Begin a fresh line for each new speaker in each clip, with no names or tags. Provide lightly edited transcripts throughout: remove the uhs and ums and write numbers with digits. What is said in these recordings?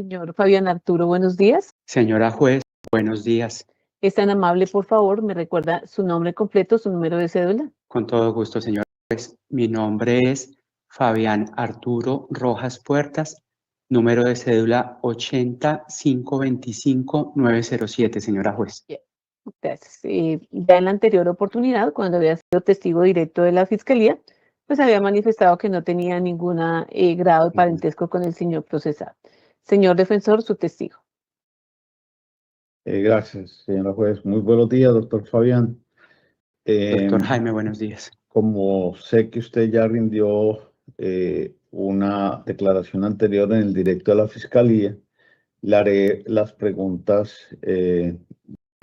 Señor Fabián Arturo, buenos días.
Señora juez, buenos días.
Es tan amable, por favor, me recuerda su nombre completo, su número de cédula.
Con todo gusto, señor juez. Mi nombre es Fabián Arturo Rojas Puertas, número de cédula 80525-907, señora juez.
Gracias. Ya en la anterior oportunidad, cuando había sido testigo directo de la Fiscalía, pues había manifestado que no tenía ningún grado de parentesco con el señor procesado. Señor defensor, su testigo.
Gracias, señora juez. Muy buenos días, doctor Fabián.
Doctor Jaime, buenos días.
Como sé que usted ya rindió una declaración anterior en el directo de la Fiscalía, le haré las preguntas de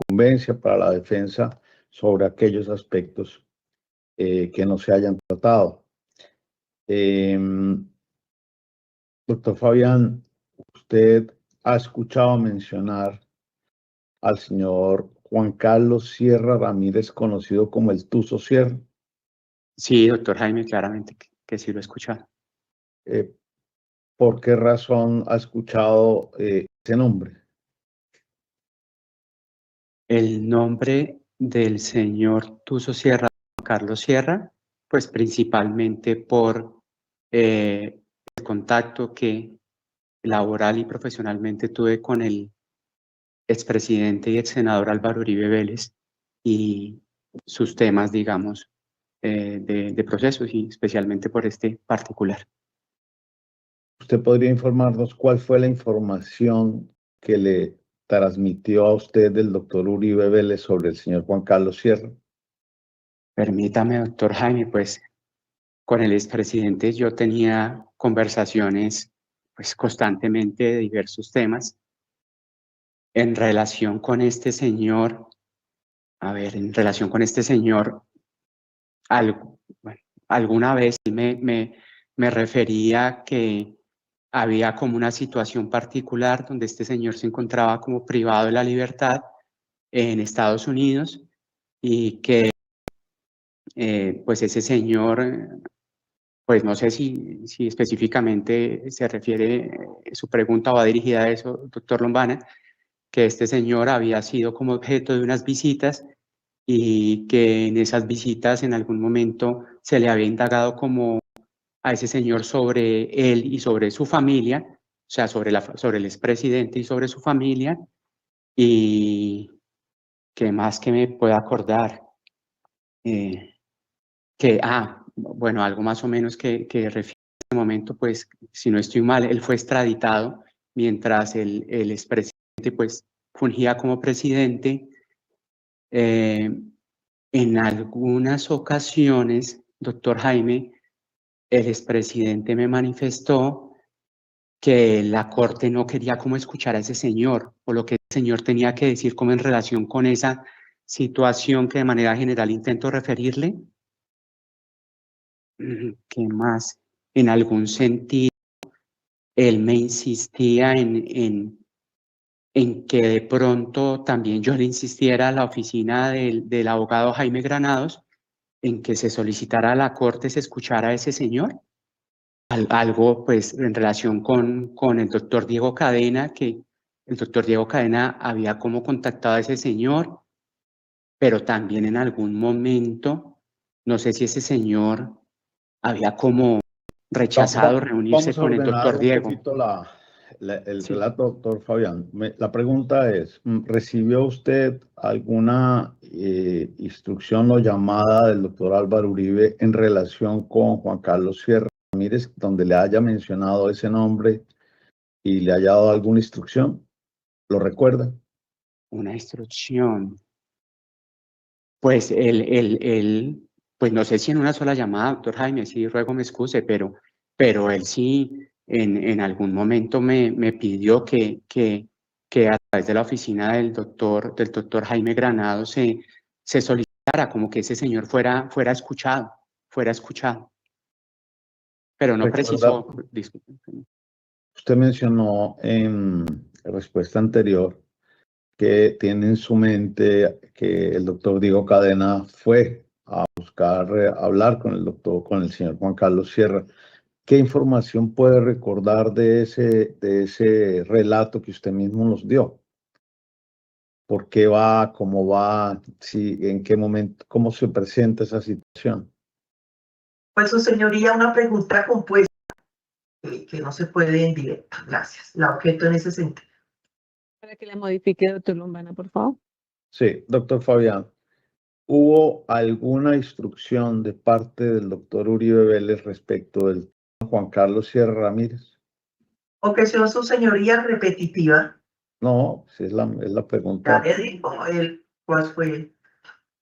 conveniencia para la defensa sobre aquellos aspectos que no se hayan tratado. Doctor Fabián, usted ha escuchado mencionar al señor Juan Carlos Sierra Ramírez, conocido como el Tuzo Sierra.
Sí, doctor Jaime, claramente que sí lo he escuchado.
¿Por qué razón ha escuchado ese nombre?
El nombre del señor Tuzo Sierra, Juan Carlos Sierra, pues principalmente por el contacto que laboral y profesionalmente tuve con el expresidente y ex senador Álvaro Uribe Vélez y sus temas, digamos, de procesos y especialmente por este particular.
¿Usted podría informarnos cuál fue la información que le transmitió a usted del doctor Uribe Vélez sobre el señor Juan Carlos Sierra?
Permítame, doctor Jaime, pues con el expresidente yo tenía conversaciones pues constantemente de diversos temas en relación con este señor. A ver, en relación con este señor, alguna vez me refería que había como una situación particular donde este señor se encontraba como privado de la libertad en Estados Unidos y que pues ese señor, pues no sé si específicamente se refiere su pregunta o va dirigida a eso, doctor Lombana, que este señor había sido como objeto de unas visitas y que en esas visitas en algún momento se le había indagado como a ese señor sobre él y sobre su familia, o sea, sobre el expresidente y sobre su familia, y que más que me pueda acordar, bueno, algo más o menos que refiere a este momento, pues, si no estoy mal, él fue extraditado mientras el expresidente, pues, fungía como presidente. En algunas ocasiones, doctor Jaime, el expresidente me manifestó que la corte no quería como escuchar a ese señor o lo que el señor tenía que decir como en relación con esa situación que de manera general intento referirle. ¿Qué más? En algún sentido, él me insistía en que de pronto también yo le insistiera a la oficina del abogado Jaime Granados en que se solicitara a la corte se escuchara a ese señor. Algo pues en relación con el doctor Diego Cadena, que el doctor Diego Cadena había como contactado a ese señor, pero también en algún momento, no sé si ese señor había como rechazado reunirse
Vamos a
con el
ordenar
doctor
un
Diego.
poquito el
Sí.
relato, doctor Fabián. La pregunta es, ¿recibió usted alguna instrucción o llamada del doctor Álvaro Uribe en relación con Juan Carlos Sierra Ramírez, donde le haya mencionado ese nombre y le haya dado alguna instrucción? ¿Lo recuerda?
Una instrucción. Pues pues no sé si en una sola llamada, doctor Jaime, sí, ruego me excuse, pero él sí en algún momento me pidió que a través de la oficina del doctor Jaime Granado se solicitara como que ese señor fuera escuchado. Pero no precisó, disculpe.
Usted mencionó en respuesta anterior que tiene en su mente que el doctor Diego Cadena fue a buscar hablar con el señor Juan Carlos Sierra. ¿Qué información puede recordar de ese relato que usted mismo nos dio? ¿Por qué va? ¿Cómo va? Sí, ¿en qué momento? ¿Cómo se presenta esa situación?
Pues, su señoría, una pregunta compuesta que no se puede en directo. Gracias. La objeto en ese sentido.
Para que la modifique, doctor Lombana, por favor.
Sí, doctor Fabián. ¿Hubo alguna instrucción de parte del doctor Uribe Vélez respecto del Juan Carlos Sierra Ramírez?
Objeción, su señoría, repetitiva.
No, esa es la
Ya
pregunta.
le digo cuál fue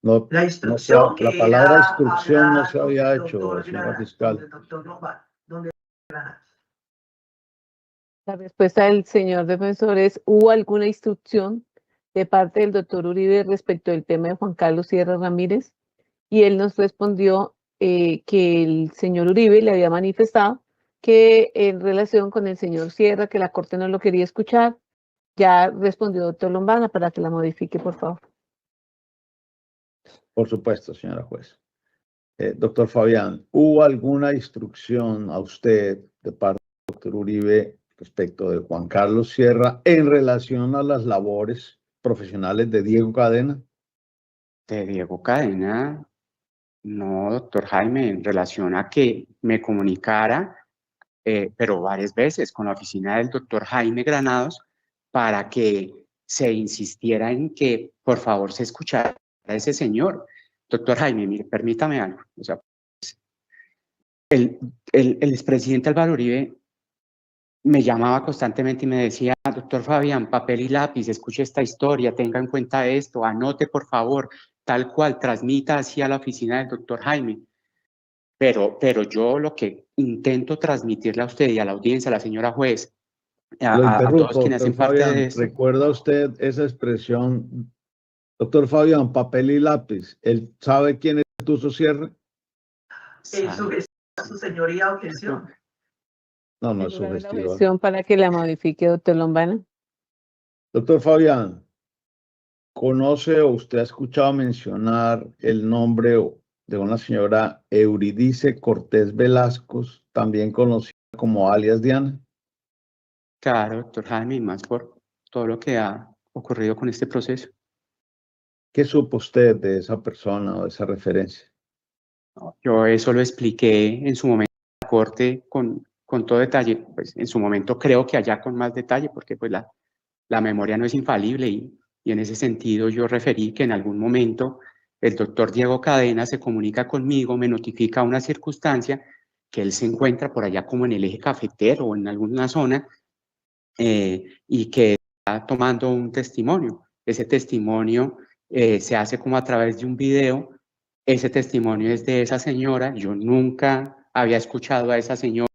No,
la
no
instrucción
la
que
palabra
era
instrucción no
hablar
se
con
había
el
hecho,
doctor
señora
Granados,
fiscal.
el doctor Lombana, donde Granados.
La respuesta del señor defensor es, ¿hubo alguna instrucción de parte del doctor Uribe respecto del tema de Juan Carlos Sierra Ramírez? Y él nos respondió que el señor Uribe le había manifestado que en relación con el señor Sierra, que la Corte no lo quería escuchar. Ya respondió doctor Lombana para que la modifique, por favor.
Por supuesto, señora juez. Doctor Fabián, ¿hubo alguna instrucción a usted de parte del doctor Uribe respecto de Juan Carlos Sierra en relación a las labores profesionales de Diego Cadena?
De Diego Cadena, no, doctor Jaime, en relación a que me comunicara, pero varias veces con la oficina del doctor Jaime Granados para que se insistiera en que por favor se escuchara a ese señor. Doctor Jaime, mire, permítame algo. O sea, el expresidente Álvaro Uribe me llamaba constantemente y me decía, doctor Fabián, papel y lápiz, escuche esta historia, tenga en cuenta esto, anote por favor, tal cual, transmita hacia la oficina del doctor Jaime. Pero yo lo que intento transmitirle a usted y a la audiencia, a la señora juez,
Lo
a todos
interrumpo,
quienes
doctor
hacen parte de
Fabián.
esto.
¿Recuerda usted esa expresión? Doctor Fabián, papel y lápiz. ¿Él sabe quién es Tuso Sierra?
Su señoría, objeción.
No, no es
La
sugestiva.
objeción para que la modifique, doctor Lombana.
Doctor Fabián, ¿conoce o usted ha escuchado mencionar el nombre de una señora Euridice Cortés Velasco, también conocida como alias Diana?
Claro, doctor Jaime, y más por todo lo que ha ocurrido con este proceso.
¿Qué supo usted de esa persona o de esa referencia?
Yo eso lo expliqué en su momento en la corte con todo detalle. Pues en su momento creo que allá con más detalle, porque pues la memoria no es infalible y en ese sentido yo referí que en algún momento el doctor Diego Cadena se comunica conmigo, me notifica una circunstancia que él se encuentra por allá como en el eje cafetero o en alguna zona y que está tomando un testimonio. Ese testimonio se hace como a través de un video. Ese testimonio es de esa señora. Yo nunca había escuchado a esa señora,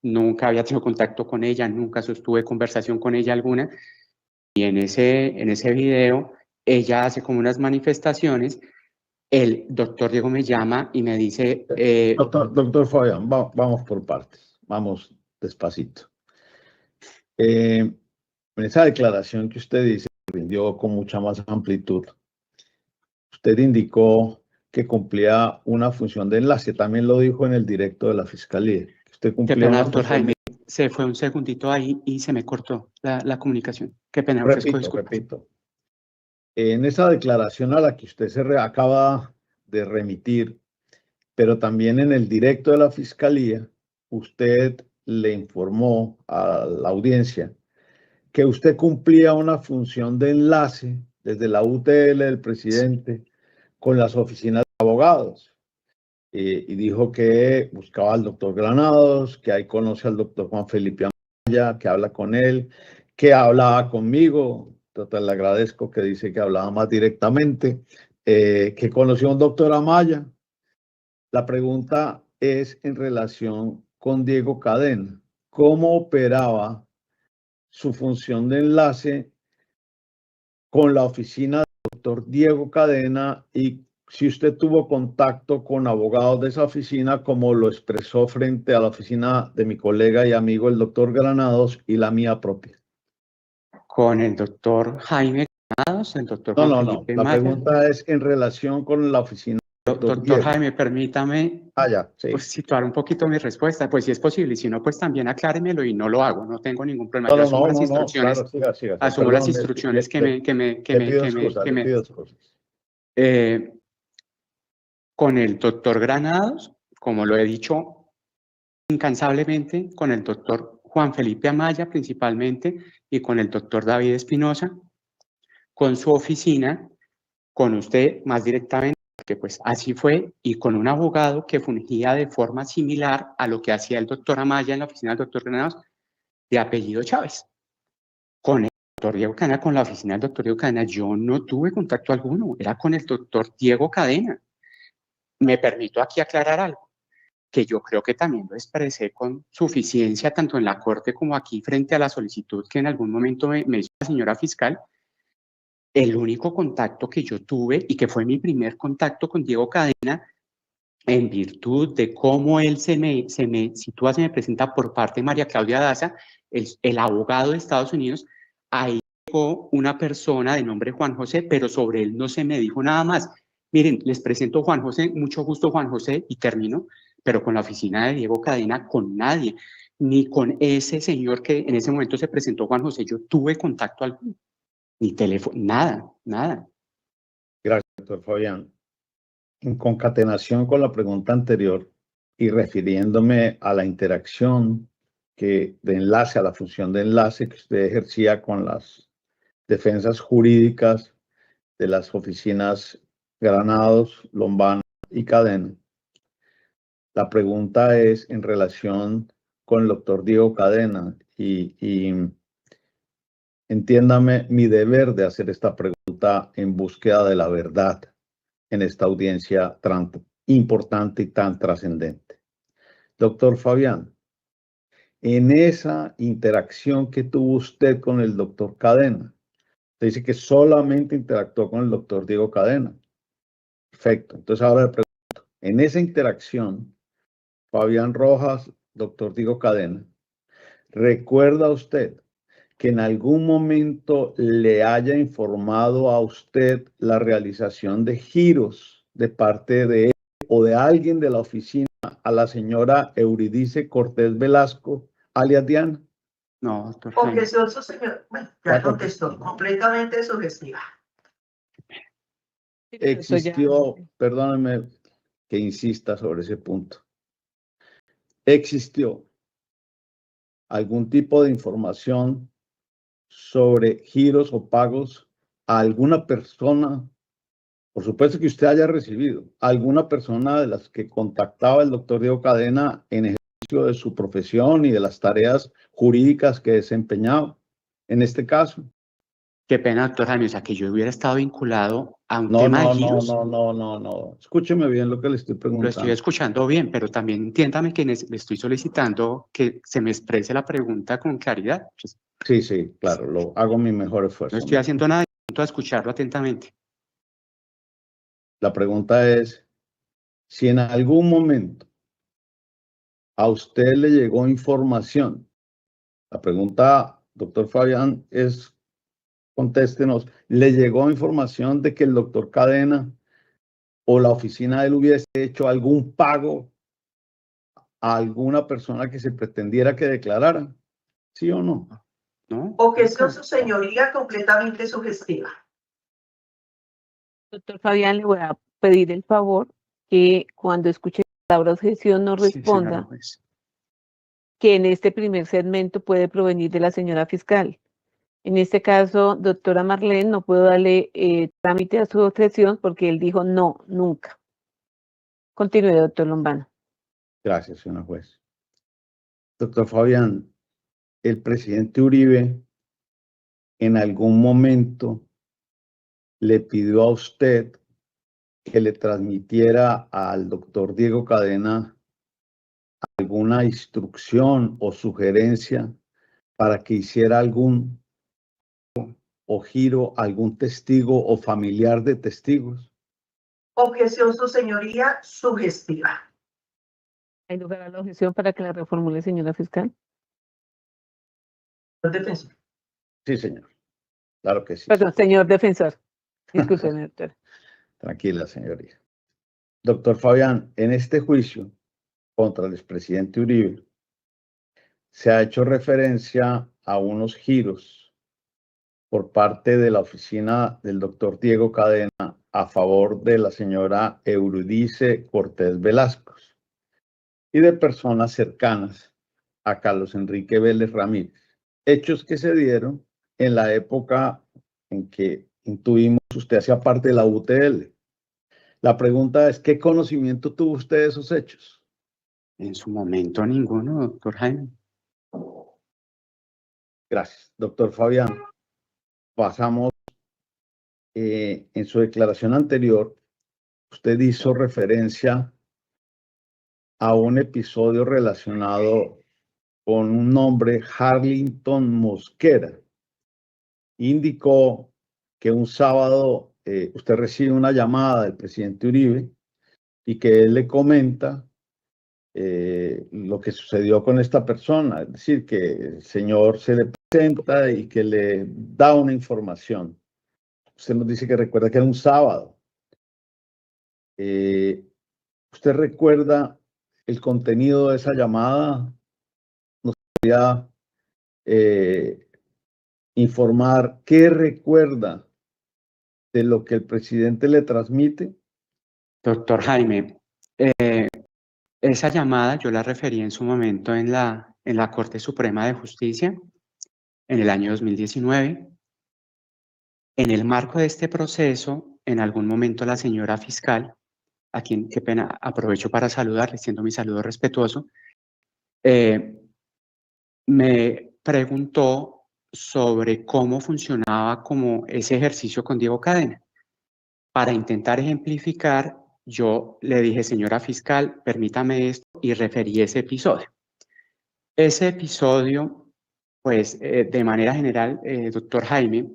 nunca había tenido contacto con ella, nunca sostuve conversación con ella alguna. Y en ese video, ella hace como unas manifestaciones. El doctor Diego me llama y me dice...
Doctor Fabián, vamos por partes, vamos despacito. En esa declaración que usted dice, rindió con mucha más amplitud. Usted indicó que cumplía una función de enlace, también lo dijo en el directo de la Fiscalía. Usted
Qué
cumplía
pena,
una
doctor
función
Jaime, se fue un segundito ahí y se me cortó la comunicación. Qué pena, ofrezco disculpas.
Repito. En esa declaración a la que usted acaba de remitir, pero también en el directo de la Fiscalía, usted le informó a la audiencia que usted cumplía una función de enlace desde la UTL del presidente con las oficinas de abogados. Y dijo que buscaba al doctor Granados, que ahí conoce al doctor Juan Felipe Amaya, que habla con él, que hablaba conmigo. Total, le agradezco que dice que hablaba más directamente, que conoció a un doctor Amaya. La pregunta es en relación con Diego Cadena. ¿Cómo operaba su función de enlace con la oficina del doctor Diego Cadena y si usted tuvo contacto con abogados de esa oficina, como lo expresó frente a la oficina de mi colega y amigo el doctor Granados y la mía propia?
Con el doctor Jaime Granados, el doctor Juan
No.
Felipe
La
Maya.
pregunta es en relación con la oficina
Doctor
Diego.
Jaime, permítame
Ya, sí.
pues, situar un poquito mi respuesta. Pues si es posible, y si no, pues también acláremelo y no lo hago, no tengo ningún problema. Yo asumo las instrucciones,
claro, siga.
asumo las
Perdón,
instrucciones
le pido excusas.
Con el doctor Granados, como lo he dicho incansablemente, con el doctor Juan Felipe Amaya principalmente y con el doctor David Espinosa, con su oficina, con usted más directamente, porque pues así fue, y con un abogado que fungía de forma similar a lo que hacía el doctor Amaya en la oficina del doctor Granados, de apellido Chávez. Con el doctor Diego Cadena, con la oficina del doctor Diego Cadena, yo no tuve contacto alguno, era con el doctor Diego Cadena. Me permito aquí aclarar algo, que yo creo que también lo expresé con suficiencia, tanto en la Corte como aquí frente a la solicitud que en algún momento me hizo la señora fiscal. El único contacto que yo tuve y que fue mi primer contacto con Diego Cadena, en virtud de cómo él se me presenta por parte de María Claudia Daza, el abogado de Estados Unidos. Ahí llegó una persona de nombre Juan José, pero sobre él no se me dijo nada más. Miren, les presento Juan José, mucho gusto Juan José, y termino, pero con la oficina de Diego Cadena, con nadie, ni con ese señor que en ese momento se presentó Juan José, yo tuve contacto alguno, ni teléfono, nada.
Gracias, doctor Fabián. En concatenación con la pregunta anterior y refiriéndome a la interacción de enlace, a la función de enlace que usted ejercía con las defensas jurídicas de las oficinas Granados, Lombana y Cadena. La pregunta es en relación con el doctor Diego Cadena y entiéndame mi deber de hacer esta pregunta en búsqueda de la verdad en esta audiencia tan importante y tan trascendente. Doctor Fabián, en esa interacción que tuvo usted con el doctor Cadena, usted dice que solamente interactuó con el doctor Diego Cadena. Perfecto. Entonces ahora le pregunto, en esa interacción, Fabián Rojas, doctor Diego Cadena, ¿recuerda usted que en algún momento le haya informado a usted la realización de giros de parte de él o de alguien de la oficina a la señora Euridice Cortés Velasco, alias Diana?
No, doctor Jaime.
Objeción, su señor. Bueno, ya contestó, completamente sugestiva.
Existió, perdóneme que insista sobre ese punto, existió algún tipo de información sobre giros o pagos a alguna persona, por supuesto que usted haya recibido, alguna persona de las que contactaba el doctor Diego Cadena en ejercicio de su profesión y de las tareas jurídicas que desempeñaba en este caso.
Qué pena, doctor Jaime, o sea, que yo hubiera estado vinculado a un tema de giros.
No. Escúcheme bien lo que le estoy preguntando.
Lo estoy escuchando bien, pero también entiéndame que le estoy solicitando que se me exprese la pregunta con claridad. Pues,
sí, claro, lo hago mi mejor esfuerzo.
no estoy haciendo nada, intento escucharlo atentamente.
La pregunta es, si en algún momento a usted le llegó información, la pregunta, doctor Fabián, es, contéstenos, ¿le llegó información de que el doctor Cadena o la oficina de él hubiese hecho algún pago a alguna persona que se pretendiera que declarara? ¿Sí o no?
¿No?
Objeción, su señoría, completamente sugestiva.
Doctor Fabián, le voy a pedir el favor que cuando escuche la palabra objeción no responda,
Sí,
que en este primer segmento puede provenir de la señora fiscal. En este caso, doctora Marlene, no puedo darle trámite a su objeción porque él dijo no, nunca. Continúe, doctor Lombana.
Gracias, señora juez. Doctor Fabián, el presidente Uribe en algún momento le pidió a usted que le transmitiera al doctor Diego Cadena alguna instrucción o sugerencia para que hiciera algún o giro, algún testigo o familiar de testigos.
Objeción, su señoría, sugestiva.
¿Hay lugar a la objeción para que la reformule, señora fiscal?
Defensor.
Sí, señor. Claro que sí.
Perdón, señor defensor. Discúlpeme, doctora.
Tranquila, señoría. Doctor Fabián, en este juicio contra el expresidente Uribe, se ha hecho referencia a unos giros por parte de la oficina del doctor Diego Cadena a favor de la señora Eurídice Cortés Velasco y de personas cercanas a Carlos Enrique Vélez Ramírez. Hechos que se dieron en la época en que intuimos usted hacía parte de la UTL. La pregunta es, ¿qué conocimiento tuvo usted de esos hechos?
En su momento ninguno, doctor Jaime.
Gracias. Doctor Fabián, pasamos, en su declaración anterior, usted hizo referencia a un episodio relacionado con un nombre, Harlington Mosquera. Indicó que un sábado usted recibe una llamada del presidente Uribe y que él le comenta lo que sucedió con esta persona, es decir, que el señor se le presenta y que le da una información. Usted nos dice que recuerda que era un sábado. ¿Usted recuerda el contenido de esa llamada? ¿Nos podría informar qué recuerda de lo que el presidente le transmite?
Doctor Jaime, esa llamada yo la referí en su momento en la Corte Suprema de Justicia en el año 2019. En el marco de este proceso, en algún momento la señora fiscal, a quien, qué pena, aprovecho para saludar, le extiendo mi saludo respetuoso, me preguntó sobre cómo funcionaba como ese ejercicio con Diego Cadena. Para intentar ejemplificar, yo le dije, señora fiscal, permítame esto, y referí ese episodio. Ese episodio, pues, de manera general, doctor Jaime,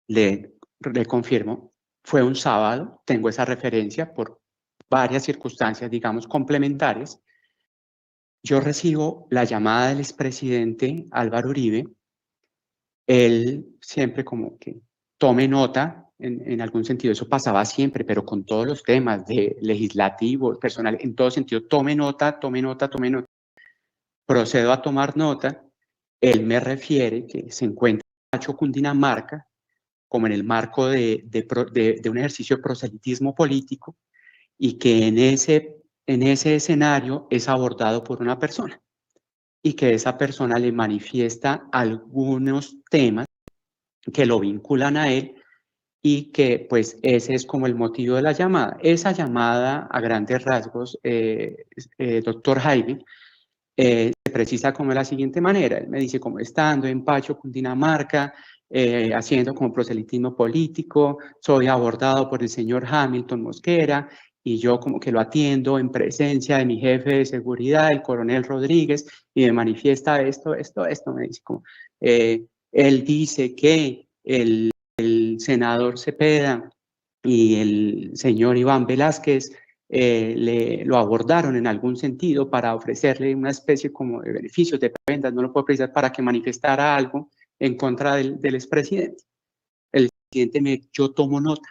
le confirmo, fue un sábado, tengo esa referencia por varias circunstancias, digamos, complementarias. Yo recibo la llamada del expresidente Álvaro Uribe. Él siempre como que tome nota, en algún sentido eso pasaba siempre, pero con todos los temas de legislativo, personal, en todo sentido, tome nota, tome nota, tome nota. Procedo a tomar nota. Él me refiere que se encuentra en Pacho, Cundinamarca, como en el marco de un ejercicio de proselitismo político, y que en ese escenario es abordado por una persona y que esa persona le manifiesta algunos temas que lo vinculan a él y que pues ese es como el motivo de la llamada. Esa llamada a grandes rasgos, doctor Jaime, se precisa como de la siguiente manera. Él me dice como estando en Pacho, Cundinamarca, haciendo como proselitismo político, soy abordado por el señor Hamilton Mosquera y yo como que lo atiendo en presencia de mi jefe de seguridad, el coronel Rodríguez, y me manifiesta esto, me dice como, él dice que el senador Cepeda y el señor Iván Velázquez lo abordaron en algún sentido para ofrecerle una especie como de beneficios, de prebendas, no lo puedo precisar, para que manifestara algo en contra del expresidente. El presidente yo tomo nota,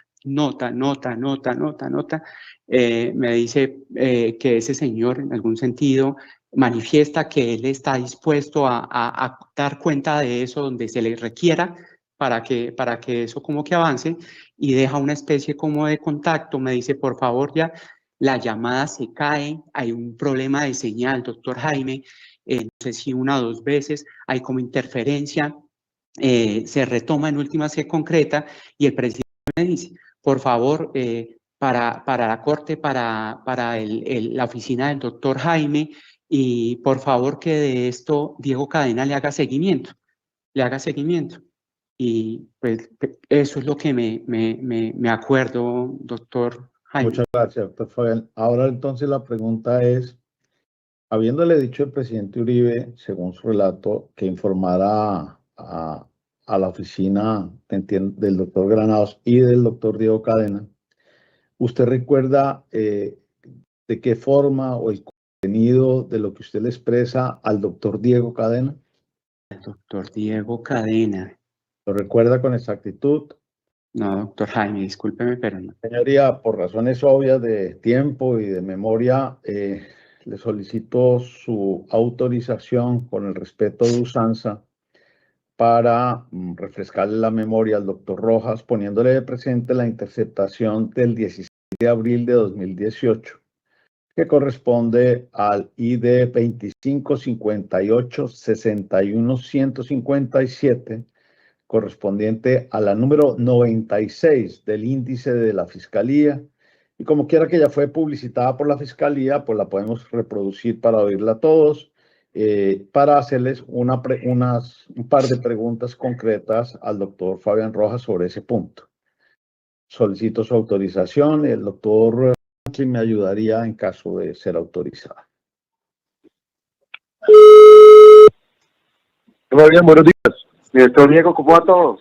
me dice que ese señor en algún sentido manifiesta que él está dispuesto a dar cuenta de eso donde se le requiera para que eso como que avance, y deja una especie como de contacto. Me dice, por favor, ya la llamada se cae, hay un problema de señal, doctor Jaime, no sé si una o dos veces, hay como interferencia, se retoma en última, se concreta, y el presidente me dice, por favor, para la corte, para la oficina del doctor Jaime, y por favor que de esto Diego Cadena le haga seguimiento. Y pues eso es lo que me acuerdo, doctor Jaime.
Muchas gracias, doctor Fabián. Ahora entonces la pregunta es, habiéndole dicho el presidente Uribe, según su relato, que informara a la oficina del doctor Granados y del doctor Diego Cadena, ¿usted recuerda de qué forma o el contenido de lo que usted le expresa al doctor Diego Cadena?
El doctor Diego Cadena.
¿Lo recuerda con exactitud?
No, doctor Jaime, discúlpeme, pero no.
Señoría, por razones obvias de tiempo y de memoria, le solicito su autorización con el respeto de usanza para refrescarle la memoria al doctor Rojas, poniéndole de presente la interceptación del 16 de abril de 2018, que corresponde al ID 2558-61-157, correspondiente a la número 96 del índice de la Fiscalía. Y como quiera que ya fue publicitada por la Fiscalía, pues la podemos reproducir para oírla a todos, para hacerles un par de preguntas concretas al doctor Fabián Rojas sobre ese punto. Solicito su autorización. El doctor Franklin me ayudaría en caso de ser autorizado.
Fabián, buenos días.
Doctor Diego, ¿cómo va todo?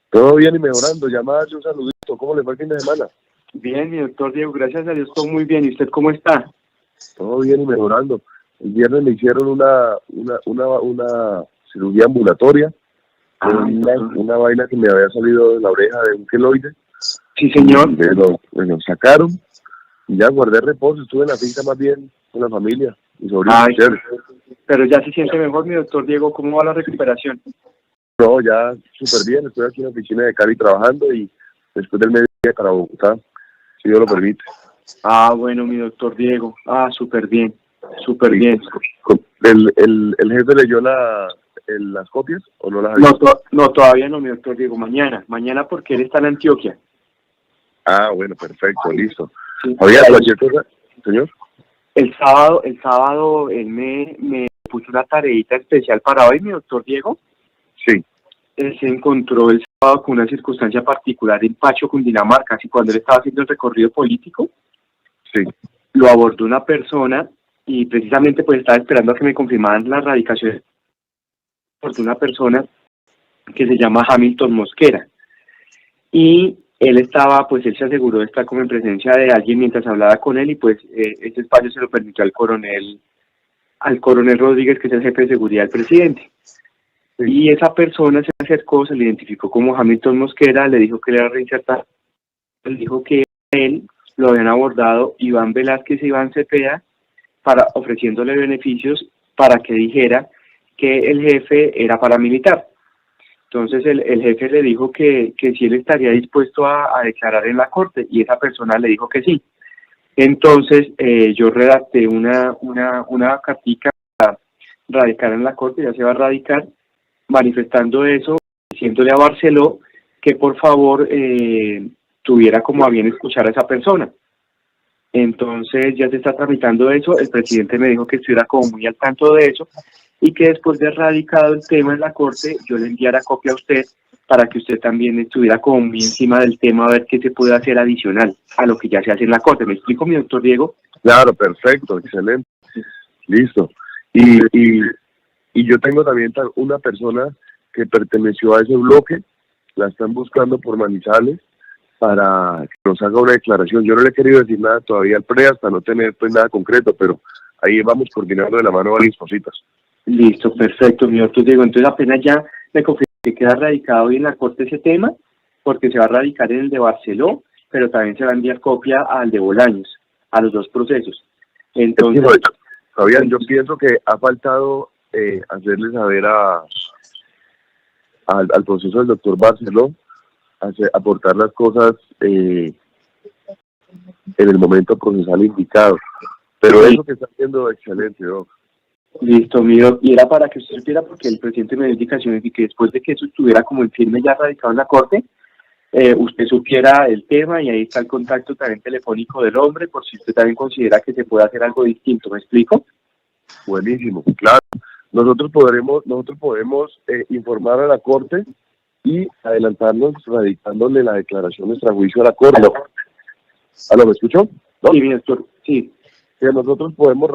Todo bien y mejorando. Llamadas y un saludito. ¿Cómo le fue el fin de semana?
Bien, mi doctor Diego, gracias a Dios, todo muy bien. ¿Y usted cómo está?
Todo bien y mejorando. El viernes me hicieron una cirugía ambulatoria. Una vaina que me había salido de la oreja de un queloide.
Sí, señor.
Me lo sacaron y ya guardé reposo. Estuve en la finca más bien con la familia. Mi sobrino.
Ay, pero ya se siente mejor, mi doctor Diego. ¿Cómo va la recuperación?
No, ya súper bien. Estoy aquí en la oficina de Cali trabajando y después del mediodía para Bogotá, si Dios lo permite.
Ah, bueno, mi doctor Diego. Ah, súper bien, súper bien.
¿El jefe leyó las copias o no las ha visto?
No, todavía no, mi doctor Diego. Mañana porque él está en Antioquia.
Ah, bueno, perfecto, listo.
Sí.
¿Había cualquier cosa, señor?
El sábado él me puso una tareita especial para hoy, mi doctor Diego.
Sí.
Él se encontró el sábado con una circunstancia particular en Pacho, Cundinamarca, así cuando él estaba haciendo el recorrido político.
Sí.
Lo abordó una persona y precisamente pues estaba esperando a que me confirmaran la radicación. Abordó una persona que se llama Hamilton Mosquera. Y él se aseguró de estar como en presencia de alguien mientras hablaba con él y pues ese espacio se lo permitió al coronel Rodríguez, que es el jefe de seguridad del presidente. Sí. Y esa persona se acercó, se le identificó como Hamilton Mosquera, le dijo que le era reinsertado, le dijo que él lo habían abordado Iván Velázquez y Iván Cepeda ofreciéndole beneficios para que dijera que el jefe era paramilitar. Entonces el jefe le dijo que si él estaría dispuesto a declarar en la corte y esa persona le dijo que sí. Entonces yo redacté una cartica para radicar en la corte, ya se va a radicar, manifestando eso, diciéndole a Barceló que por favor tuviera como a bien escuchar a esa persona. Entonces ya se está tramitando eso, el presidente me dijo que estuviera como muy al tanto de eso y que después de radicado el tema en la corte yo le enviara copia a usted para que usted también estuviera como muy encima del tema a ver qué se puede hacer adicional a lo que ya se hace en la corte. ¿Me explico, mi doctor Diego?
Claro, perfecto, excelente. Listo. Y yo tengo también una persona que perteneció a ese bloque, la están buscando por Manizales para que nos haga una declaración. Yo no le he querido decir nada todavía al PRE hasta no tener pues nada concreto, pero ahí vamos coordinando de la mano varias cositas.
Listo, perfecto, mi doctor Diego. Entonces apenas ya me confirmé que queda radicado hoy en la corte ese tema, porque se va a radicar en el de Barceló, pero también se va a enviar copia al de Bolaños, a los dos procesos. Entonces,
Fabián, yo pienso que ha faltado hacerle saber al proceso del doctor Barceló, aportar las cosas en el momento procesal indicado. Pero sí, eso que está haciendo excelente, Doc.
Listo, mío. Y era para que usted supiera, porque el presidente me dio indicaciones de que después de que eso estuviera como en firme ya radicado en la corte, usted supiera el tema y ahí está el contacto también telefónico del hombre, por si usted también considera que se puede hacer algo distinto. ¿Me explico?
Buenísimo, claro. Nosotros podemos informar a la corte y adelantarnos radicándole la declaración de extrajuicio a la corte. ¿Aló, me escuchó?
¿No? Sí, doctor, sí.
Que nosotros podemos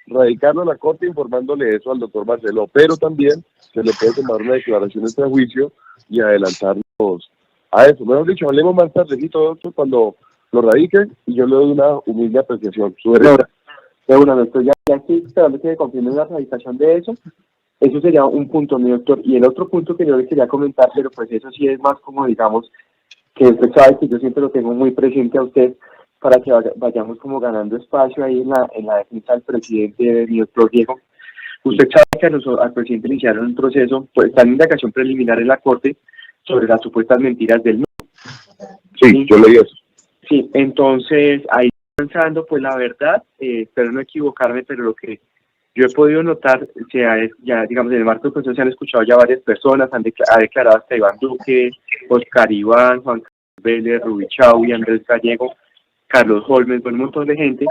radicarlo a la corte informándole eso al doctor Barceló, pero también se le puede tomar una declaración de extrajuicio y adelantarnos a eso. Mejor dicho, hablemos más tardecito, doctor, cuando lo radique y yo le doy una humilde apreciación.
Bueno, doctor, ya estoy esperando que me confirmen la radicación de eso. Eso sería un punto, mi doctor. Y el otro punto que yo le quería comentar, pero pues eso sí es más como, digamos, que usted sabe que yo siempre lo tengo muy presente a usted para que vayamos como ganando espacio ahí en la defensa del presidente, mi doctor Diego. Usted sabe que al presidente le iniciaron un proceso, pues está en indagación preliminar en la Corte sobre las supuestas mentiras del
Sí, yo leí eso.
Sí, entonces ahí pensando, pues la verdad, espero no equivocarme, pero lo que yo he podido notar, ya digamos en el marco del proceso se han escuchado ya varias personas, ha declarado hasta Iván Duque, Oscar Iván, Juan Carlos Vélez, Rubí Chau y Andrés Gallego, Carlos Holmes, bueno, un montón de gente,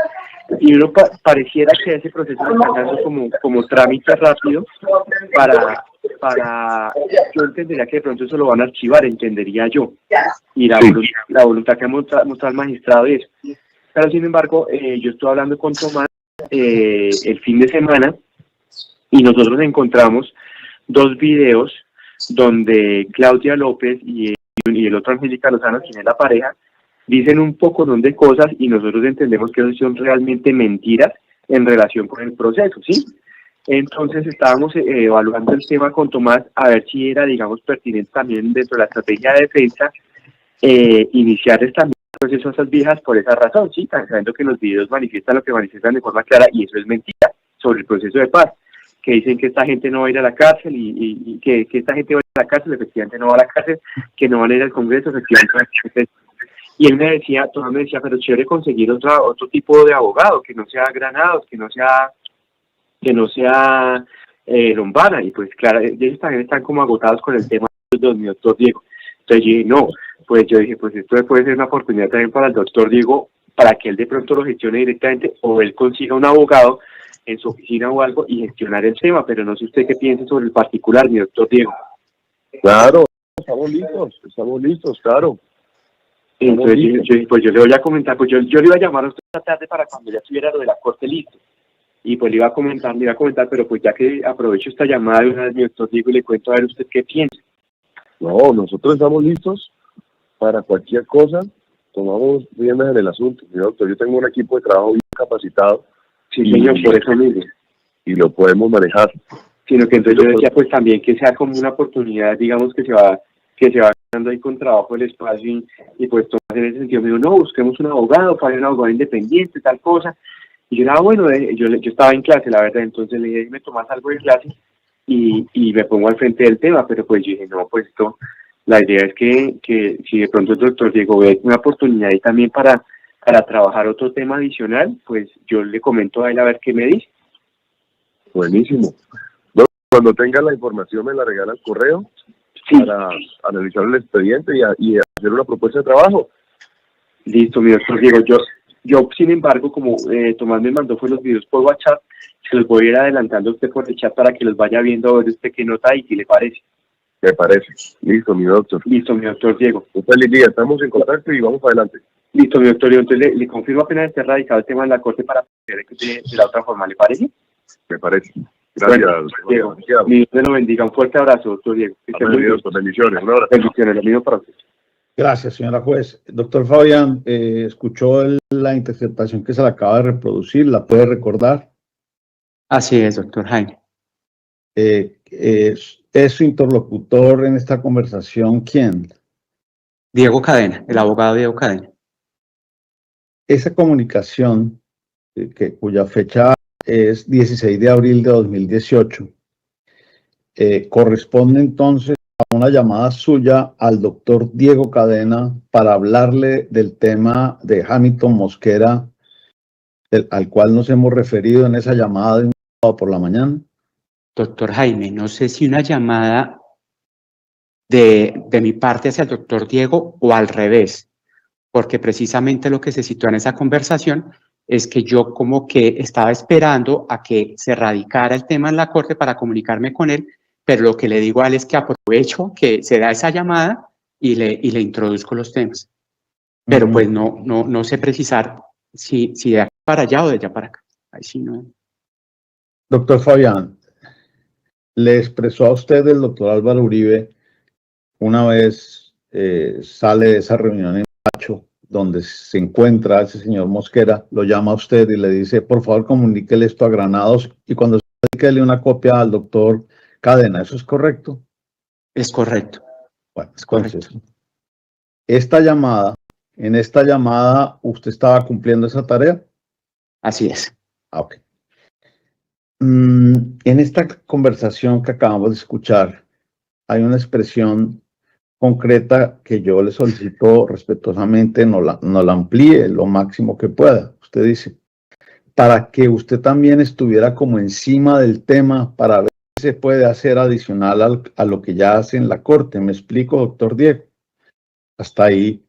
y uno pareciera que ese proceso lo está dando como trámite rápido para yo entendería que de pronto eso lo van a archivar, entendería yo, y la voluntad que ha mostrado el magistrado y eso. Pero sin embargo, yo estuve hablando con Tomás el fin de semana y nosotros encontramos 2 videos donde Claudia López y el otro Angélica Lozano, quien es la pareja, dicen un poco de cosas y nosotros entendemos que eso son realmente mentiras en relación con el proceso, ¿sí? Entonces estábamos evaluando el tema con Tomás a ver si era, digamos, pertinente también dentro de la estrategia de defensa iniciar también el proceso a esas viejas por esa razón, ¿sí? Sabiendo que los videos manifiestan lo que manifiestan de forma clara y eso es mentira sobre el proceso de paz, que dicen que esta gente no va a ir a la cárcel y que esta gente va a ir a la cárcel, efectivamente no va a la cárcel, que no van a ir al Congreso, efectivamente. Y él me decía, Tomás me decía, pero chévere conseguir otro tipo de abogado, que no sea Granados, que no sea Lombana, y pues claro, ellos también están como agotados con el tema del doctor Diego. Entonces yo dije, no, pues yo dije, pues esto puede ser una oportunidad también para el doctor Diego, para que él de pronto lo gestione directamente, o él consiga un abogado en su oficina o algo y gestionar el tema, pero no sé usted qué piensa sobre el particular, mi doctor Diego.
Claro, estamos listos, claro.
Entonces pues yo le voy a comentar, pues yo le iba a llamar a usted esta tarde para cuando ya estuviera lo de la corte listo. Y pues le iba a comentar, pero pues ya que aprovecho esta llamada de una vez, mi doctor Diego, y le cuento a ver usted qué piensa.
No, nosotros estamos listos para cualquier cosa, tomamos riendas en el asunto. Mi doctor, yo tengo un equipo de trabajo bien capacitado.
Sí, señor, por eso mismo.
Y lo podemos manejar.
Sino que entonces yo decía pues también que sea como una oportunidad, digamos, que se va ganando ahí con trabajo el espacio y pues Tomás en ese sentido me dijo, no, busquemos un abogado, para un abogado independiente, tal cosa. Y yo, bueno, yo estaba en clase, la verdad, entonces le dije, me tomas algo de clase y me pongo al frente del tema, pero pues yo dije, no, pues la idea es que si de pronto el doctor Diego ve una oportunidad ahí también para trabajar otro tema adicional, pues yo le comento a él a ver qué me dice.
Buenísimo. Bueno, cuando tenga la información me la regala al correo, sí, para analizar el expediente y hacer una propuesta de trabajo.
Listo, mi doctor Diego, yo sin embargo, como Tomás me mandó fue los videos por WhatsApp, se los voy a ir adelantando a usted por el chat para que los vaya viendo a ver usted qué nota y qué le parece.
Me parece. Listo, mi doctor.
Listo, mi doctor Diego.
Un feliz día, estamos en contacto y vamos adelante.
Listo, mi doctor Diego, entonces le confirmo apenas esté radicado el tema en la corte para poder que de la otra forma, ¿le parece?
Me parece. Gracias,
bueno, Diego. Dios lo bendiga, un fuerte abrazo, doctor Diego.
Bendiciones, un abrazo.
Bendiciones, lo mismo para usted.
Gracias, señora juez. Doctor Fabián, escuchó la interpretación que se le acaba de reproducir, ¿la puede recordar?
Así es, doctor Jaime.
¿Es su interlocutor en esta conversación quién?
Diego Cadena, el abogado Diego Cadena.
Esa comunicación, cuya fecha es 16 de abril de 2018, corresponde entonces a una llamada suya al doctor Diego Cadena para hablarle del tema de Hamilton Mosquera, al cual nos hemos referido en esa llamada de un sábado por la mañana.
Doctor Jaime, no sé si una llamada de mi parte hacia el doctor Diego o al revés, porque precisamente lo que se citó en esa conversación es que yo como que estaba esperando a que se radicara el tema en la corte para comunicarme con él, pero lo que le digo a él es que aprovecho que se da esa llamada y le introduzco los temas. Pero pues no sé precisar si de acá para allá o de allá para acá. Ahí sí no.
Doctor Fabián, le expresó a usted el doctor Álvaro Uribe una vez sale de esa reunión en Pacho, donde se encuentra ese señor Mosquera, lo llama a usted y le dice, por favor, comuníquele esto a Granados, y cuando se quede una copia al doctor Cadena, ¿eso es correcto?
Es correcto.
Bueno, entonces, en esta llamada, ¿usted estaba cumpliendo esa tarea?
Así es.
Ok. En esta conversación que acabamos de escuchar, hay una expresión concreta que yo le solicito respetuosamente no la amplíe lo máximo que pueda. Usted dice, para que usted también estuviera como encima del tema para ver si se puede hacer adicional a lo que ya hace en la Corte. ¿Me explico, doctor Diego? Hasta ahí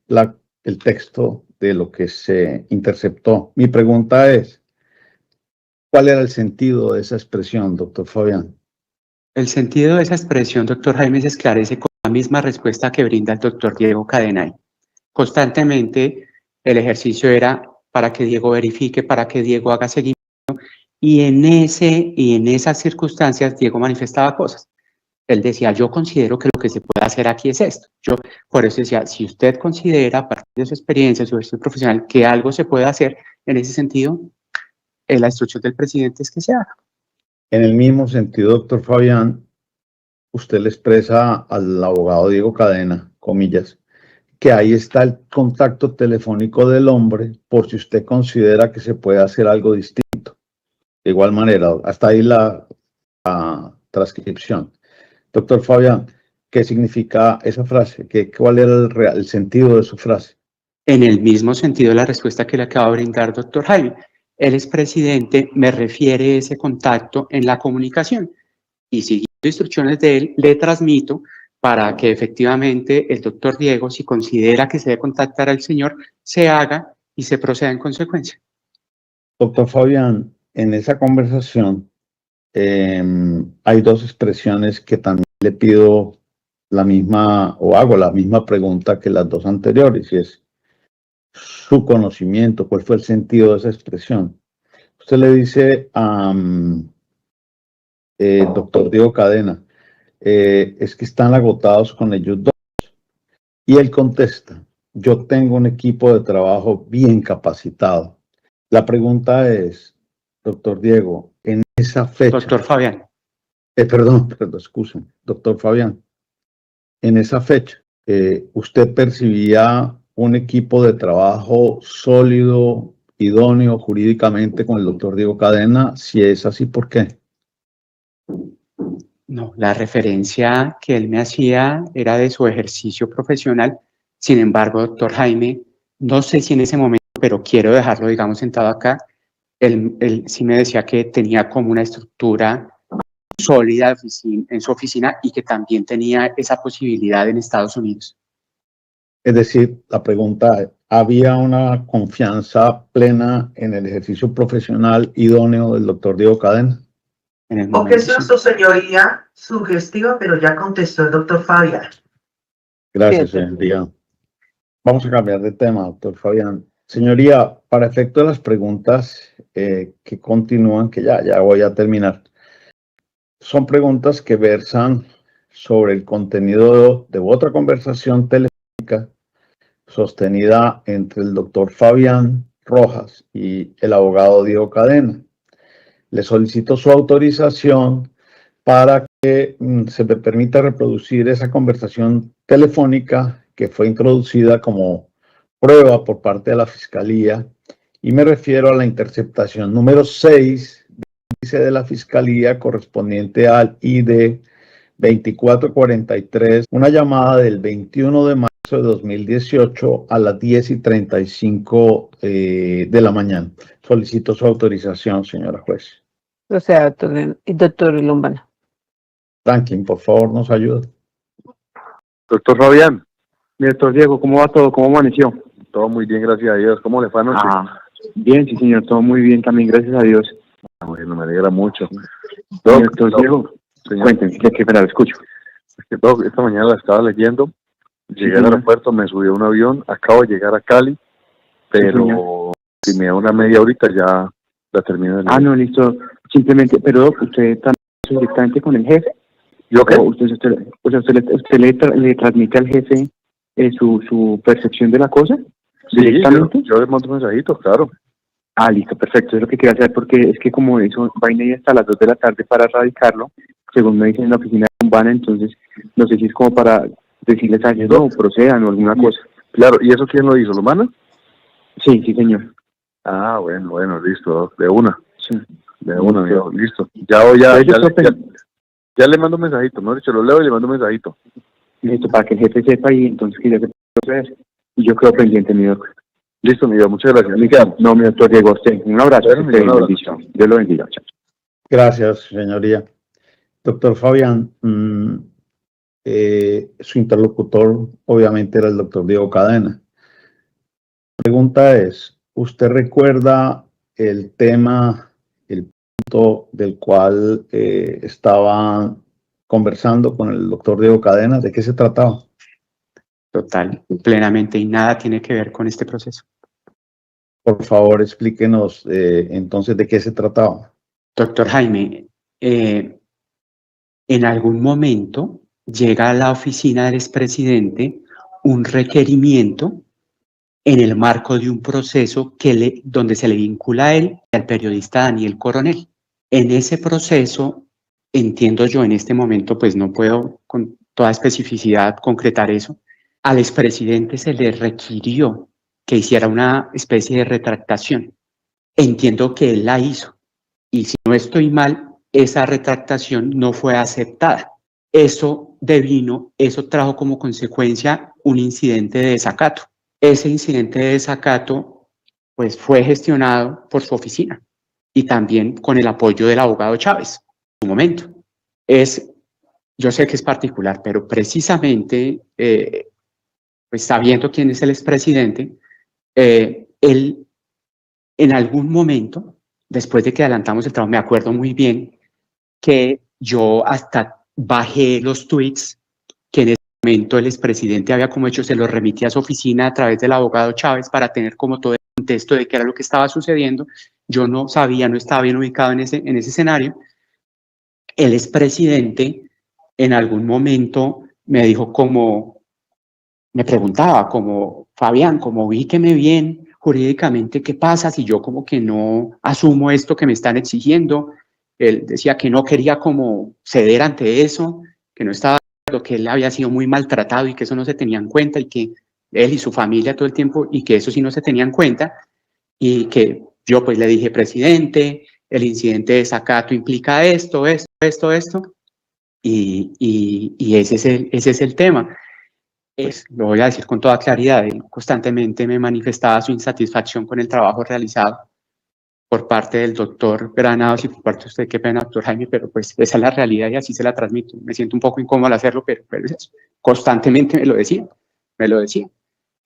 el texto de lo que se interceptó. Mi pregunta es, ¿cuál era el sentido de esa expresión, doctor Fabián?
El sentido de esa expresión, doctor Jaime, se esclarece con la misma respuesta que brinda el doctor Diego Cadenay. Constantemente el ejercicio era para que Diego verifique, para que Diego haga seguimiento, y en esas circunstancias Diego manifestaba cosas. Él decía, yo considero que lo que se puede hacer aquí es esto. Yo por eso decía, si usted considera, a partir de su experiencia, su gestión profesional, que algo se puede hacer en ese sentido, la instrucción del presidente es que se haga.
En el mismo sentido, doctor Fabián, usted le expresa al abogado Diego Cadena, comillas, que ahí está el contacto telefónico del hombre por si usted considera que se puede hacer algo distinto. De igual manera, hasta ahí la transcripción. Doctor Fabián, ¿qué significa esa frase? ¿Cuál era el sentido de su frase?
En el mismo sentido de la respuesta que le acaba de brindar doctor Jaime. El expresidente me refiere ese contacto en la comunicación y siguiendo instrucciones de él, le transmito para que efectivamente el doctor Diego, si considera que se debe contactar al señor, se haga y se proceda en consecuencia.
Doctor Fabián, en esa conversación hay dos expresiones que también le pido la misma, o hago la misma pregunta que las dos anteriores, y es su conocimiento, cuál fue el sentido de esa expresión. Usted le dice a doctor Diego Cadena, es que están agotados con ellos dos. Y él contesta, yo tengo un equipo de trabajo bien capacitado. La pregunta es, doctor Diego, en esa fecha...
Doctor Fabián.
Perdón, excusen, doctor Fabián. En esa fecha, ¿usted percibía un equipo de trabajo sólido, idóneo jurídicamente con el doctor Diego Cadena? Si es así, ¿por qué?
No, la referencia que él me hacía era de su ejercicio profesional. Sin embargo, doctor Jaime, no sé si en ese momento, pero quiero dejarlo, digamos, sentado acá, él sí me decía que tenía como una estructura sólida en su oficina y que también tenía esa posibilidad en Estados Unidos.
Es decir, la pregunta es, ¿había una confianza plena en el ejercicio profesional idóneo del doctor Diego Cadena?
Objeción, su señoría, sugestiva, pero ya contestó el doctor Fabián.
Gracias, señoría. Vamos a cambiar de tema, doctor Fabián. Señoría, para efecto de las preguntas que continúan, que ya voy a terminar, son preguntas que versan sobre el contenido de otra conversación telefónica sostenida entre el doctor Fabián Rojas y el abogado Diego Cadena. Le solicito su autorización para que se me permita reproducir esa conversación telefónica que fue introducida como prueba por parte de la Fiscalía, y me refiero a la interceptación número 6 de la Fiscalía correspondiente al ID 2443, una llamada del 21 de marzo de 2018 a las 10:35 de la mañana. Solicito su autorización, señora juez.
O sea, doctor Lombana.
Franklin, por favor, nos ayuda.
Doctor Fabián,
Mi doctor Diego, ¿cómo va todo? ¿Cómo amaneció?
todo muy bien, gracias a Dios. ¿Cómo le fue anoche?
Bien, sí, señor, todo muy bien también, gracias a Dios.
Bueno, me alegra mucho.
Doctor Diego,
señor,
cuéntenme, que me la escucho.
esta mañana la estaba leyendo, llegué al aeropuerto, me subí a un avión, acabo de llegar a Cali, pero si me da una media horita ya la termino de leer.
No, listo. Simplemente, pero Doc, ¿usted también directamente con el jefe?
¿Yo qué?
¿O usted le transmite al jefe su percepción de la cosa?
Sí,
¿Directamente?
yo le mando mensajitos, claro.
Listo, perfecto. Es lo que quería hacer porque es que como eso va a ir hasta las 2 de la tarde para radicarlo, según me dicen en la oficina de Lombana, entonces no sé si es como para decirles a ellos, no, procedan o alguna cosa.
Claro, ¿y eso quién lo hizo? ¿Lomana?
Sí, sí, señor.
Ah, bueno, listo, de una.
Sí.
De una, amigo, listo. Ya le mando un mensajito, ¿no? Dicho, lo leo y le mando un mensajito.
Listo, para que el jefe sepa y entonces que ya se puede hacer. Y yo quedo pendiente, mi doctor.
Listo, mi Dios, muchas gracias. ¿Me quedamos?
No, mi doctor Diego, a usted. Un abrazo.
Bueno,
Que esté
un abrazo.
bien, bendición. Dios lo bendiga. Chao.
Gracias, señoría. Doctor Fabián, su interlocutor obviamente era el doctor Diego Cadena. La pregunta es, ¿usted recuerda el tema, el punto del cual estaba conversando con el doctor Diego Cadena? ¿De qué se trataba?
Total, plenamente, y nada tiene que ver con este proceso.
Por favor, explíquenos entonces de qué se trataba.
Doctor Jaime, en algún momento llega a la oficina del expresidente un requerimiento en el marco de un proceso donde se le vincula a él y al periodista Daniel Coronel. En ese proceso, entiendo yo en este momento, pues no puedo con toda especificidad concretar eso, al expresidente se le requirió que hiciera una especie de retractación. Entiendo que él la hizo y si no estoy mal, esa retractación no fue aceptada. Eso trajo como consecuencia un incidente de desacato. Ese incidente de desacato pues fue gestionado por su oficina y también con el apoyo del abogado Chávez en su momento. Yo sé que es particular, pero precisamente pues sabiendo quién es el expresidente, él en algún momento, después de que adelantamos el trabajo, me acuerdo muy bien que yo hasta bajé los tweets que en ese momento el expresidente había como hecho, se los remitía a su oficina a través del abogado Chávez para tener como todo el contexto de qué era lo que estaba sucediendo. Yo no sabía, no estaba bien ubicado en ese escenario. El expresidente en algún momento me dijo me preguntaba como, Fabián, como ubíqueme bien jurídicamente, ¿qué pasa si yo como que no asumo esto que me están exigiendo? Él decía que no quería como ceder ante eso, que no estaba de acuerdo, que él había sido muy maltratado y que eso no se tenía en cuenta y que él y su familia todo el tiempo y que eso sí no se tenía en cuenta y que yo pues le dije, presidente, el incidente de desacato implica esto y ese es el tema. Lo voy a decir con toda claridad, él constantemente me manifestaba su insatisfacción con el trabajo realizado por parte del doctor Granados y por parte de usted, qué pena, doctor Jaime, pero pues esa es la realidad y así se la transmito. Me siento un poco incómodo al hacerlo, pero es eso. Constantemente me lo decía.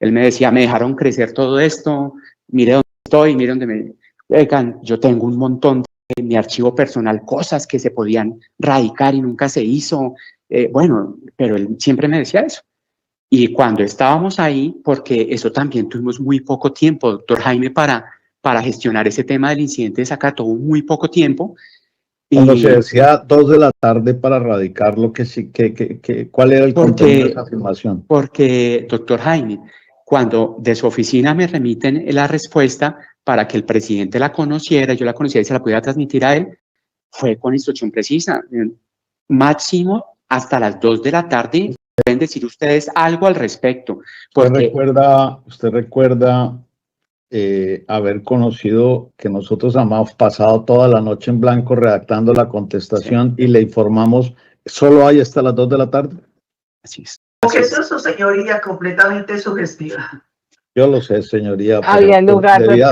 Él me decía, me dejaron crecer todo esto, mire dónde estoy, mire dónde me... Oigan, yo tengo un montón en mi archivo personal, cosas que se podían radicar y nunca se hizo. Bueno, pero él siempre me decía eso. Y cuando estábamos ahí, porque eso también tuvimos muy poco tiempo, doctor Jaime, para gestionar ese tema del incidente de desacato, tuvo muy poco tiempo.
Cuando se decía 2 de la tarde para radicar lo que sí, ¿cuál era el contenido de esa afirmación?
Porque, doctor Jaime, cuando de su oficina me remiten la respuesta para que el presidente la conociera, yo la conociera y se la pudiera transmitir a él, fue con instrucción precisa, máximo hasta las 2 de la tarde. Pueden decir ustedes algo al respecto.
Porque ¿Usted recuerda haber conocido que nosotros hemos pasado toda la noche en blanco redactando la contestación y le informamos, solo hay hasta las 2 de la tarde?
Así es.
Porque eso es su señoría completamente sugestiva.
Yo lo sé, señoría.
Había lugar, doctor.
Yo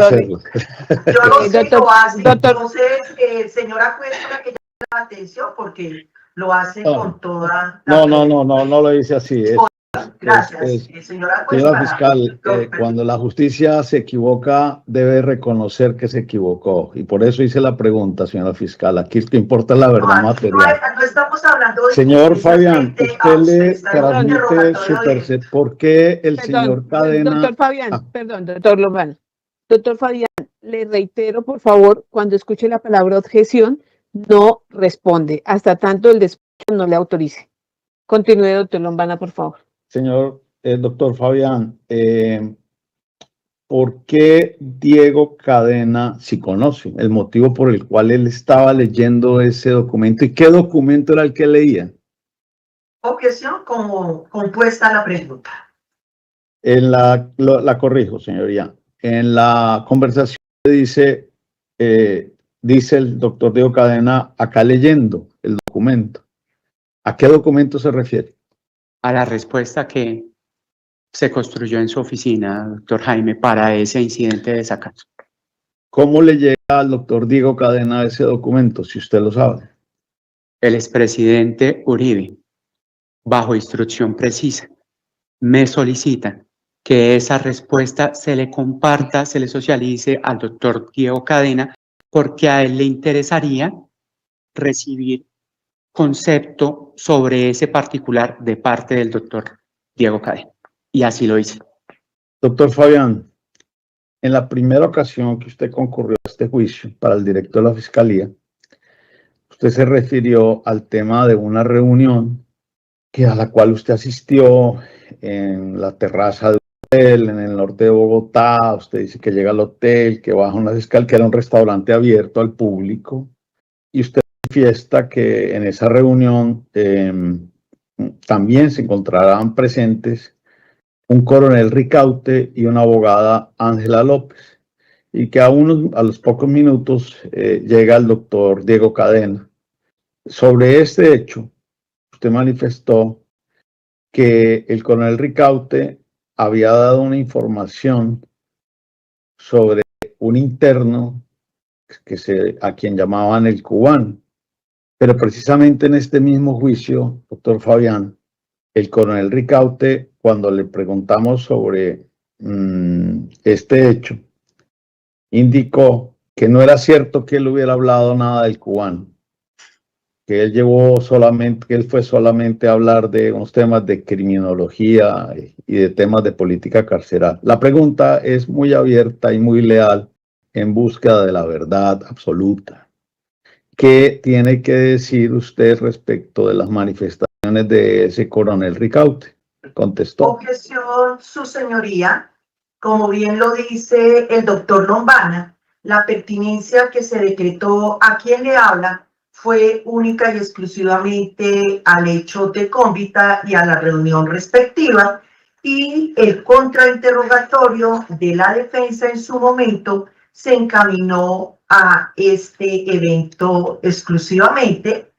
no sé,
doctor,
lo hace.
Doctor.
Entonces, señora Cuesta, que llame la atención porque lo hace con toda
la... No lo dice así.
Gracias, señora Cuesta.
Señora fiscal, cuando la justicia se equivoca, debe reconocer que se equivocó. Y por eso hice la pregunta, señora fiscal. Aquí lo que importa es la verdad material.
No estamos hablando de...
Señor Fabián, usted le transmite su percepción. ¿Por qué el señor Cadena...
Doctor Fabián, perdón, doctor Lomana. Doctor Fabián, le reitero, por favor, cuando escuche la palabra objeción, no responde, hasta tanto el despacho no le autorice. Continúe, doctor Lombana, por favor.
Señor doctor Fabián, ¿por qué Diego Cadena, si conoce el motivo por el cual él estaba leyendo ese documento y qué documento era el que leía?
Objeción como compuesta la pregunta.
la corrijo, señoría. En la conversación dice el doctor Diego Cadena, acá leyendo el documento. ¿A qué documento se refiere?
A la respuesta que se construyó en su oficina, doctor Jaime, para ese incidente de desacato.
¿Cómo le llega al doctor Diego Cadena ese documento, si usted lo sabe?
El expresidente Uribe, bajo instrucción precisa, me solicita que esa respuesta se le comparta, se le socialice al doctor Diego Cadena, porque a él le interesaría recibir concepto sobre ese particular de parte del doctor Diego Cadena. Y así lo hice.
Doctor Fabián, en la primera ocasión que usted concurrió a este juicio para el director de la Fiscalía, usted se refirió al tema de una reunión a la cual usted asistió en la terraza de un hotel en el norte de Bogotá. Usted dice que llega al hotel, que baja unas escaleras, que era un restaurante abierto al público, y usted manifiesta que en esa reunión también se encontrarán presentes un coronel Ricaute y una abogada Ángela López, y que a los pocos minutos llega el doctor Diego Cadena. Sobre este hecho, usted manifestó que el coronel Ricaute había dado una información sobre un interno a quien llamaban el cubano. Pero precisamente en este mismo juicio, doctor Fabián, el coronel Ricaute, cuando le preguntamos sobre este hecho, indicó que no era cierto que él hubiera hablado nada del cubano, que él fue solamente a hablar de unos temas de criminología y de temas de política carceral. La pregunta es muy abierta y muy leal en búsqueda de la verdad absoluta. ¿Qué tiene que decir usted respecto de las manifestaciones de ese coronel Ricaute? Contestó.
Objeción, su señoría. Como bien lo dice el doctor Lombana, la pertinencia que se decretó a quien le habla fue única y exclusivamente al hecho de cómbita y a la reunión respectiva, y el contrainterrogatorio de la defensa en su momento se encaminó a este evento exclusivamente,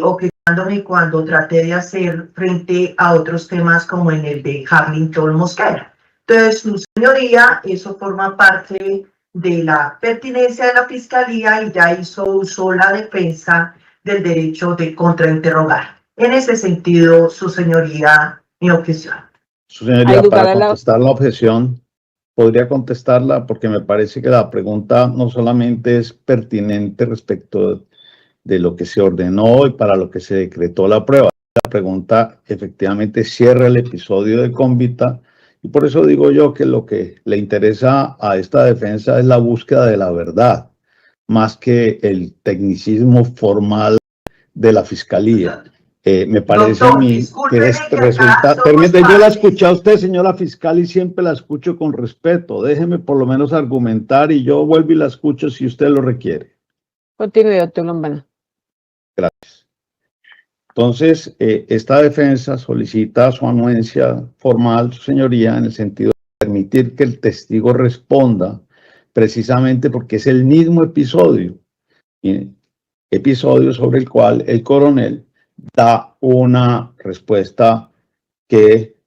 objetándome cuando traté de hacer frente a otros temas como en el de Hamilton Mosquera. Entonces, su señoría, eso forma parte de la pertinencia de la Fiscalía y ya hizo uso la defensa del derecho de contrainterrogar. En ese sentido, su señoría, mi objeción.
Su señoría, para contestar la objeción, podría contestarla porque me parece que la pregunta no solamente es pertinente respecto de lo que se ordenó y para lo que se decretó la prueba. La pregunta efectivamente cierra el episodio de cómbita. Y por eso digo yo que lo que le interesa a esta defensa es la búsqueda de la verdad, más que el tecnicismo formal de la Fiscalía. Me parece a mí que resulta... Yo la escuché a usted, señora fiscal, y siempre la escucho con respeto. Déjeme por lo menos argumentar y yo vuelvo y la escucho si usted lo requiere.
Continúe, doctor Lombana.
Gracias. Entonces, esta defensa solicita su anuencia formal, su señoría, en el sentido de permitir que el testigo responda, precisamente porque es el mismo episodio sobre el cual el coronel da una respuesta que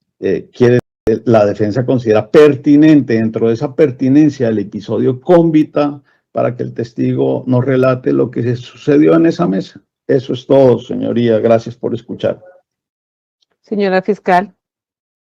la defensa considera pertinente. Dentro de esa pertinencia del episodio cómbita, para que el testigo nos relate lo que sucedió en esa mesa. Eso es todo, señoría. Gracias por escuchar.
Señora fiscal.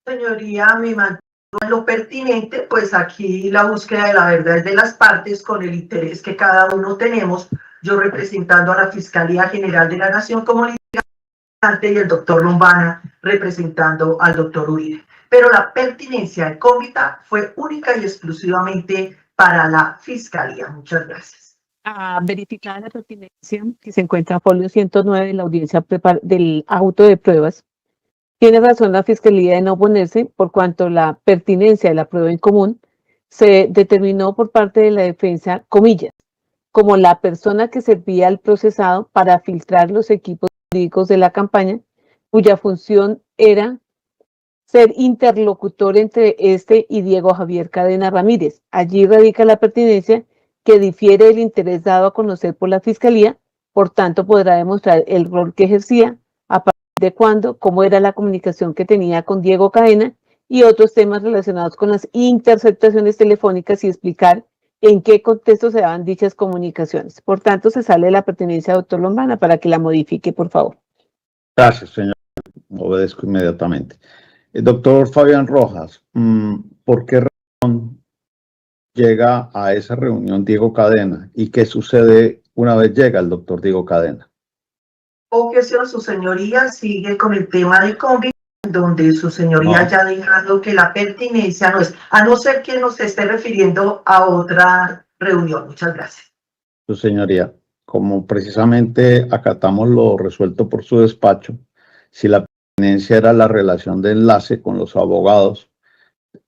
Señoría, me mantengo en lo pertinente, pues aquí la búsqueda de la verdad es de las partes con el interés que cada uno tenemos, yo representando a la Fiscalía General de la Nación como litigante y el doctor Lombana representando al doctor Uribe. Pero la pertinencia de cómbita fue única y exclusivamente para la Fiscalía. Muchas gracias.
A verificar la pertinencia que se encuentra en folio 109 de la audiencia del auto de pruebas, tiene razón la Fiscalía de no oponerse por cuanto la pertinencia de la prueba en común se determinó por parte de la defensa, comillas, como la persona que servía al procesado para filtrar los equipos jurídicos de la campaña, cuya función era ser interlocutor entre este y Diego Javier Cadena Ramírez. Allí radica la pertinencia que difiere del interés dado a conocer por la Fiscalía, por tanto podrá demostrar el rol que ejercía, a partir de cuándo, cómo era la comunicación que tenía con Diego Cadena y otros temas relacionados con las interceptaciones telefónicas y explicar en qué contexto se daban dichas comunicaciones. Por tanto, se sale de la pertinencia, doctor Lombana, para que la modifique, por favor.
Gracias, señor. Obedezco inmediatamente. Doctor Fabián Rojas, ¿por qué razón llega a esa reunión Diego Cadena? ¿Y qué sucede una vez llega el doctor Diego Cadena?
Objeción, su señoría sigue con el tema de COVID, donde su señoría ya ha dejado que la pertinencia no es, a no ser que nos esté refiriendo a otra reunión. Muchas gracias.
Su señoría, como precisamente acatamos lo resuelto por su despacho, si la pertinencia era la relación de enlace con los abogados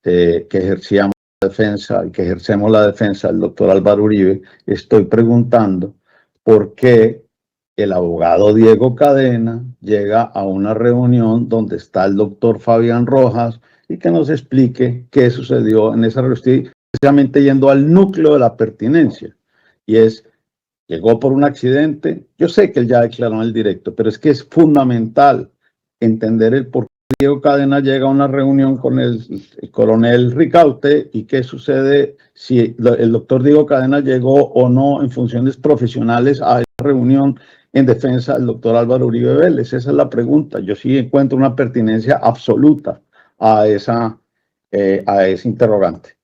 que ejercíamos la defensa y que ejercemos la defensa del doctor Álvaro Uribe, estoy preguntando por qué el abogado Diego Cadena llega a una reunión donde está el doctor Fabián Rojas y que nos explique qué sucedió en esa reunión. Estoy precisamente yendo al núcleo de la pertinencia, y es, llegó por un accidente. Yo sé que él ya declaró en el directo, pero es que es fundamental entender el por qué Diego Cadena llega a una reunión con el coronel Ricaute y qué sucede si el doctor Diego Cadena llegó o no en funciones profesionales a esa reunión en defensa del doctor Álvaro Uribe Vélez. Esa es la pregunta. Yo sí encuentro una pertinencia absoluta a ese interrogante.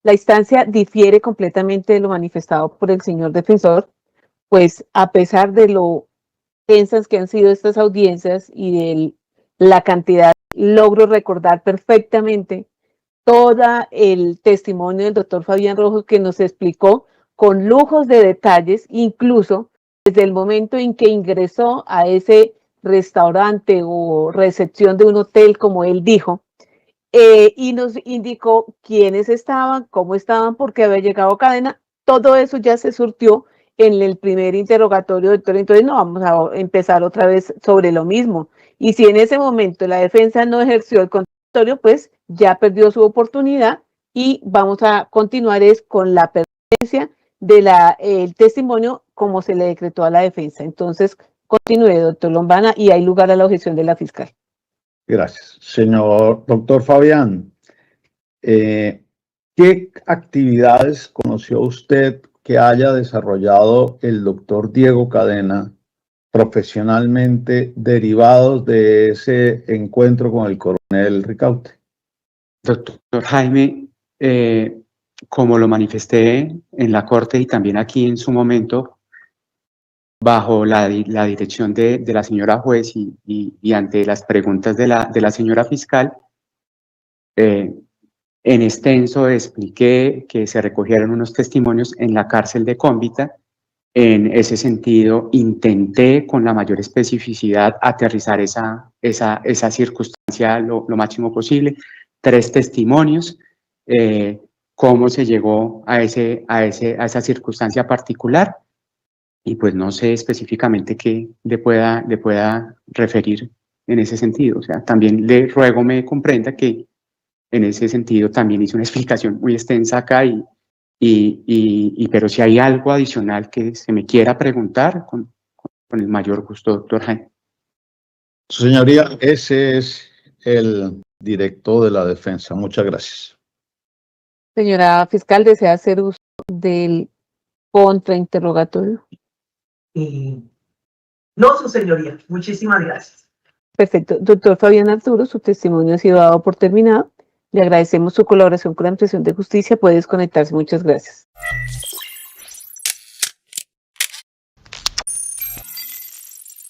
La instancia difiere completamente de lo manifestado por el señor defensor, pues a pesar de lo tensas que han sido estas audiencias y de la cantidad, logro recordar perfectamente todo el testimonio del doctor Fabián Rojas, que nos explicó con lujos de detalles, incluso desde el momento en que ingresó a ese restaurante o recepción de un hotel, como él dijo, y nos indicó quiénes estaban, cómo estaban, por qué había llegado Cadena. Todo eso ya se surtió en el primer interrogatorio, doctor. Entonces no vamos a empezar otra vez sobre lo mismo. Y si en ese momento la defensa no ejerció el contradictorio, pues ya perdió su oportunidad y vamos a continuar con la permanencia del testimonio como se le decretó a la defensa. Entonces, continúe, doctor Lombana, y hay lugar a la objeción de la fiscal.
Gracias. Señor doctor Fabián, ¿qué actividades conoció usted que haya desarrollado el doctor Diego Cadena profesionalmente derivados de ese encuentro con el coronel Ricaute?
Doctor Jaime, como lo manifesté en la corte y también aquí en su momento, bajo la dirección de la señora juez y ante las preguntas de la señora fiscal, en extenso expliqué que se recogieron unos testimonios en la cárcel de Cómbita. En ese sentido, intenté con la mayor especificidad aterrizar esa circunstancia lo máximo posible. 3 testimonios, cómo se llegó a esa circunstancia particular, y pues no sé específicamente qué le pueda referir en ese sentido. O sea, también le ruego me comprenda que en ese sentido también hice una explicación muy extensa acá, pero si hay algo adicional que se me quiera preguntar, con el mayor gusto, doctor Jaime.
Su señoría, ese es el directo de la defensa. Muchas gracias.
Señora fiscal, ¿desea hacer uso del contrainterrogatorio?
No, su señoría. Muchísimas gracias.
Perfecto. Doctor Fabián Arturo, su testimonio ha sido dado por terminado. Le agradecemos su colaboración con la Administración de Justicia. Puede desconectarse. Muchas gracias.